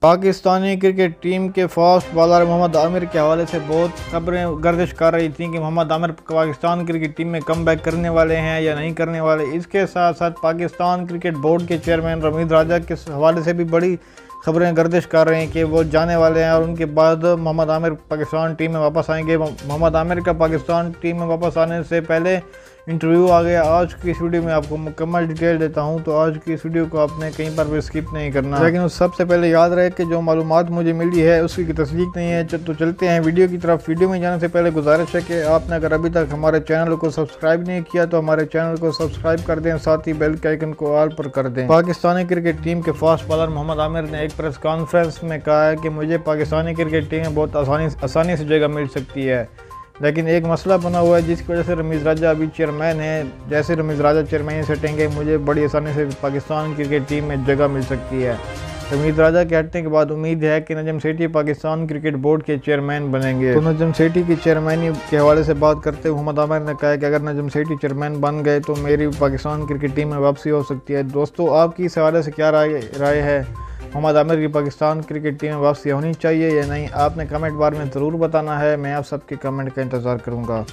Pakistani cricket team کے fast bowler محمد عامر کے حوالے سے بہت خبریں گردش کر رہی تھیں کہ محمد عامر پاکستان کرکٹ ٹیم میں کم بیک کرنے والے ہیں یا نہیں کرنے والے۔ اس کے ساتھ ساتھ پاکستان کرکٹ بورڈ کے چیئرمین رمیز راجہ کے حوالے سے بھی بڑی خبریں گردش کر رہے ہیں کہ وہ جانے والے ہیں اور ان کے بعد محمد عامر پاکستان ٹیم میں واپس آئیں گے۔ محمد عامر کا پاکستان ٹیم میں واپس آنے سے پہلے انٹرویو آ گیا۔ آج کی اس ویڈیو میں آپ کو مکمل ڈیٹیل دیتا ہوں، تو آج کی اس ویڈیو کو آپ نے کہیں پر بھی اسکپ نہیں کرنا، لیکن سب سے پہلے یاد رہے کہ جو معلومات مجھے ملی ہے اس کی تصدیق نہیں ہے۔ تو چلتے ہیں ویڈیو کی طرف۔ ویڈیو میں جانے سے پہلے گزارش ہے کہ آپ نے اگر ابھی تک ہمارے چینل کو سبسکرائب نہیں کیا تو ہمارے چینل کو سبسکرائب کر دیں، ساتھ ہی بیل کے آئیکن کو آل پر کر دیں۔ پاکستانی کرکٹ ٹیم کے فاسٹ بالر محمد عامر نے ایک پریس کانفرنس میں کہا ہے کہ مجھے پاکستانی کرکٹ ٹیم میں بہت آسانی سے جگہ مل سکتی ہے، لیکن ایک مسئلہ بنا ہوا ہے جس کی وجہ سے رمیز راجہ ابھی چیئرمین ہیں۔ جیسے رمیز راجہ چیئرمین سے ہٹیں گے مجھے بڑی آسانی سے پاکستان کرکٹ ٹیم میں جگہ مل سکتی ہے۔ رمیز راجہ کے ہٹنے کے بعد امید ہے کہ نجم سیٹھی پاکستان کرکٹ بورڈ کے چیئرمین بنیں گے۔ تو نجم سیٹھی کی چیئرمینی کے حوالے سے بات کرتے ہوئے محمد عامر نے کہا کہ اگر نجم سیٹھی چیئرمین بن گئے تو میری پاکستان کرکٹ ٹیم میں واپسی ہو سکتی ہے۔ دوستو، آپ کی اس حوالے سے کیا رائے ہے؟ محمد عامر کی پاکستان کرکٹ ٹیم میں واپسی ہونی چاہیے یا نہیں؟ آپ نے کمنٹ بار میں ضرور بتانا ہے، میں آپ سب کے کمنٹ کا انتظار کروں گا۔